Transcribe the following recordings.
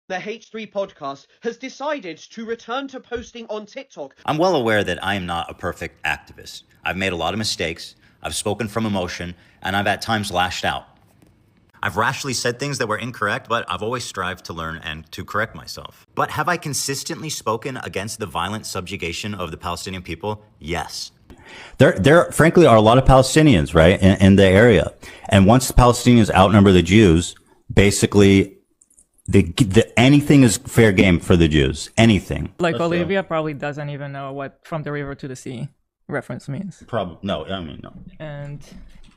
the H3 podcast has decided to return to posting on TikTok. I'm well aware that I am not a perfect activist. I've made a lot of mistakes, I've spoken from emotion, and I've at times lashed out. I've rashly said things that were incorrect, but I've always strived to learn and to correct myself. But have I consistently spoken against the violent subjugation of the Palestinian people? Yes. There frankly are a lot of Palestinians, right, in the area. And once the Palestinians outnumber the Jews, basically anything is fair game for the Jews. Anything. Like Olivia probably doesn't even know what "from the river to the sea" reference means. No. And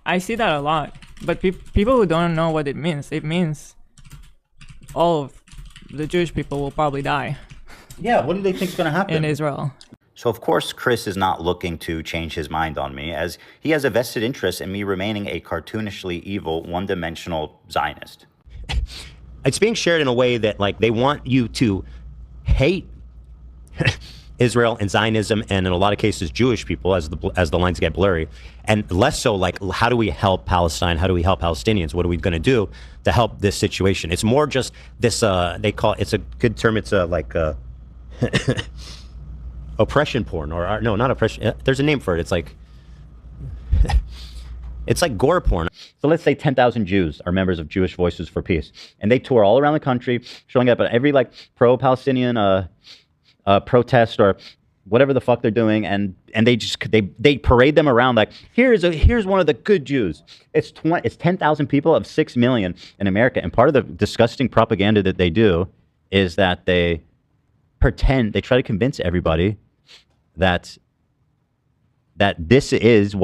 I see that a lot. But people who don't know what it means all of the Jewish people will probably die. Yeah, what do they think is going to happen? In Israel. So, of course, Chris is not looking to change his mind on me, as he has a vested interest in me remaining a cartoonishly evil, one-dimensional Zionist. It's being shared in a way that, like, they want you to hate Israel and Zionism, and in a lot of cases, Jewish people, as the lines get blurry, and less so like, how do we help Palestine? How do we help Palestinians? What are we going to do to help this situation? It's more just this. They call it's a good term. It's oppression porn, or no, not oppression. There's a name for it. It's like. It's like gore porn. So let's say 10,000 Jews are members of Jewish Voices for Peace, and they tour all around the country, showing up at every like pro-Palestinian protest or whatever the fuck they're doing, and they parade them around like here's one of the good Jews. It's 10,000 people of 6 million in America, and part of the disgusting propaganda that they do is that they try to convince everybody that this is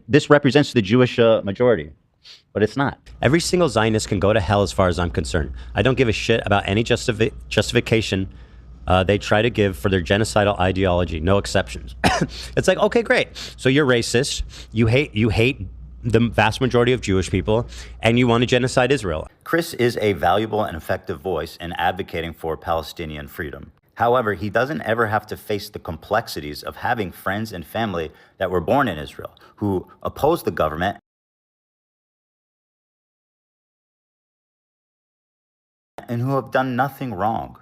this represents the Jewish majority, but it's not. Every single Zionist can go to hell as far as I'm concerned. I don't give a shit about any justification they try to give for their genocidal ideology, no exceptions. It's like, okay, great. So you're racist, you hate the vast majority of Jewish people, and you want to genocide Israel. Chris is a valuable and effective voice in advocating for Palestinian freedom. However, he doesn't ever have to face the complexities of having friends and family that were born in Israel, who oppose the government and who have done nothing wrong.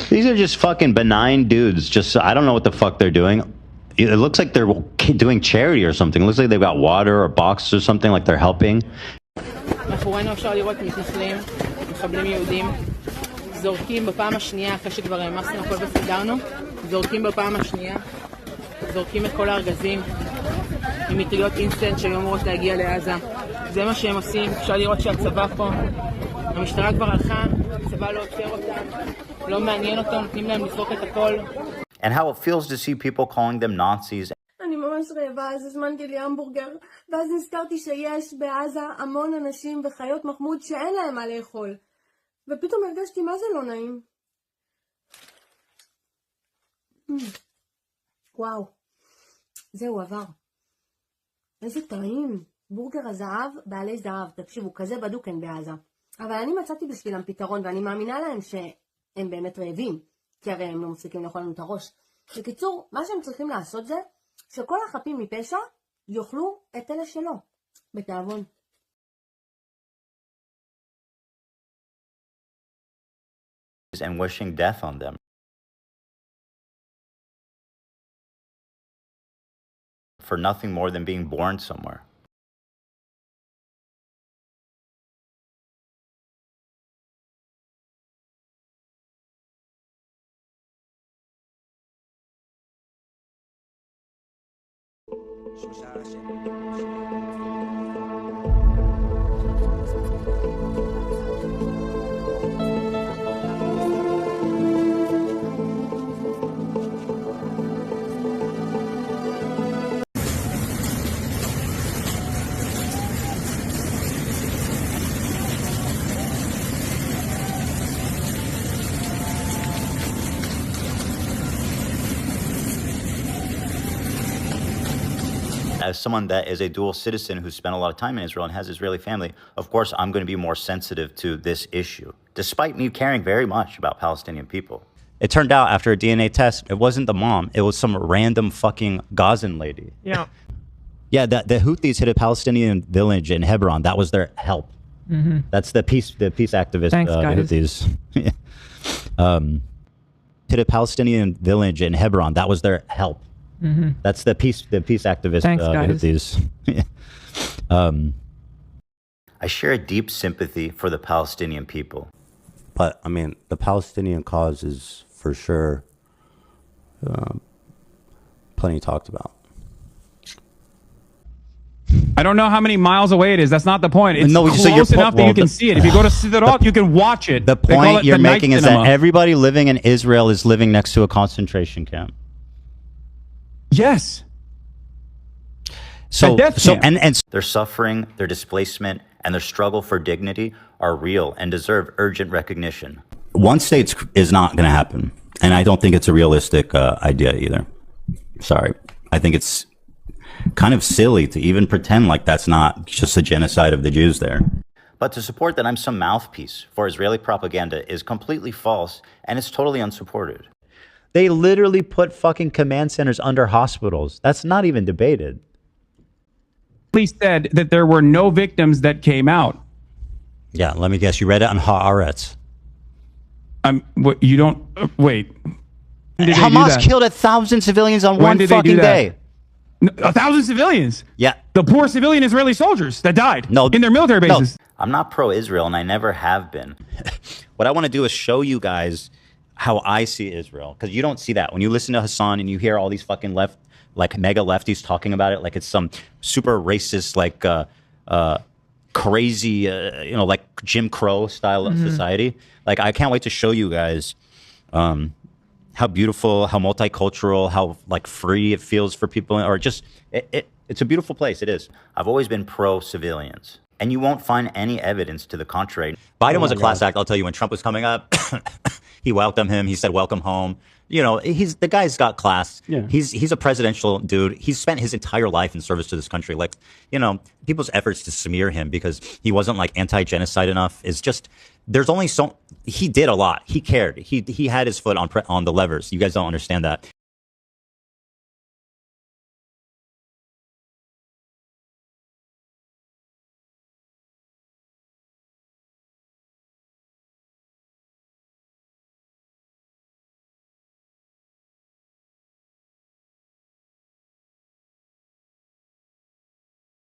These are just fucking benign dudes. I don't know what the fuck they're doing. It looks like they're doing charity or something. It looks like they've got water or boxes or something, like they're helping. מאחורינו אפשר לראות מתנחלים, מחבלים יהודים, זורקים בפעם השנייה, אחרי שכבר המסנו הכל וסגרנו, זורקים בפעם השנייה, זורקים את כל הארגזים עם מטריות אינסטנט שהיו אמורות להגיע לעזה. זה מה שהם עושים. אפשר לראות שהצבא פה, המשטרה כבר הלכה, הצבא לא עוצר אותם, לא מעניין אותם, נותנים להם לזרוק את הכל. And how it feels to see people calling them Nazis. אני ממש רעבה, אז הזמנתי לי המבורגר, ואז נזכרתי שיש בעזה המון אנשים וחיות מחמוד שאין להם מה לאכול. ופתאום הרגשתי מה זה לא נעים. וואו, זהו עבר. איזה טעים. בורגר הזהב, בעלי זהב. תקשיבו, כזה בדוק אין בעזה. אבל אני מצאתי בשבילם פתרון, ואני מאמינה להם שהם באמת רעבים, כי הרי הם לא מפסיקים לאכול לנו את הראש. בקיצור, מה שהם צריכים לעשות זה שכל החפים מפשע יאכלו את אלה שלו, בתאבון. And wishing death on them. For nothing more than being born somewhere. As someone that is a dual citizen who spent a lot of time in Israel and has Israeli family, of course, I'm going to be more sensitive to this issue. despite me caring very much about Palestinian people. It turned out after a DNA test, it wasn't the mom. It was some random fucking Gazan lady. Yeah. Yeah, the Houthis hit a Palestinian village in Hebron. That was their help. That's the peace activist. Thanks, guys. Houthis. Hit a Palestinian village in Hebron. That was their help. That's the peace activist. Thanks, guys. Houthis. I share a deep sympathy for the Palestinian people. But I mean, the Palestinian cause is for sure plenty talked about. I don't know how many miles away it is. That's not the point. It's No, so close your enough that you can see it. If you go to Sderot, you can watch it. The They call point it you're the night making is cinema. that everybody living in Israel is living next to a concentration camp. Yes. So, A death camp. and their suffering, their displacement, and their struggle for dignity are real and deserve urgent recognition. One state is not going to happen, and I don't think it's a realistic idea either. Sorry, I think it's kind of silly to even pretend like that's not just a genocide of the Jews there. But to support that I'm some mouthpiece for Israeli propaganda is completely false, and it's totally unsupported. They literally put fucking command centers under hospitals. That's not even debated. Police said that there were no victims that came out. Yeah, let me guess. You read it on Haaretz. What, you don't wait. When did they do Hamas that? killed 1,000 civilians on When one did they do fucking that? day. 1,000 civilians. Yeah. The poor civilian Israeli soldiers that died in their military bases. No, I'm not pro-Israel, and I never have been. What I want to do is show you guys how I see Israel, because you don't see that. When you listen to Hassan and you hear all these fucking mega lefties talking about it like it's some super racist, crazy, like Jim Crow style of society. Like, I can't wait to show you guys how beautiful, how multicultural, how like free it feels for people, or just it's a beautiful place. It is. I've always been pro-civilians, and you won't find any evidence to the contrary. Biden was a class act. I'll tell you, when Trump was coming up, he welcomed him. He said, "Welcome home." You know, the guy's got class. Yeah. He's a presidential dude. He's spent his entire life in service to this country. Like, you know, people's efforts to smear him because he wasn't like anti-genocide enough is just, there's only so, he did a lot. He cared. He had his foot on the levers. You guys don't understand that.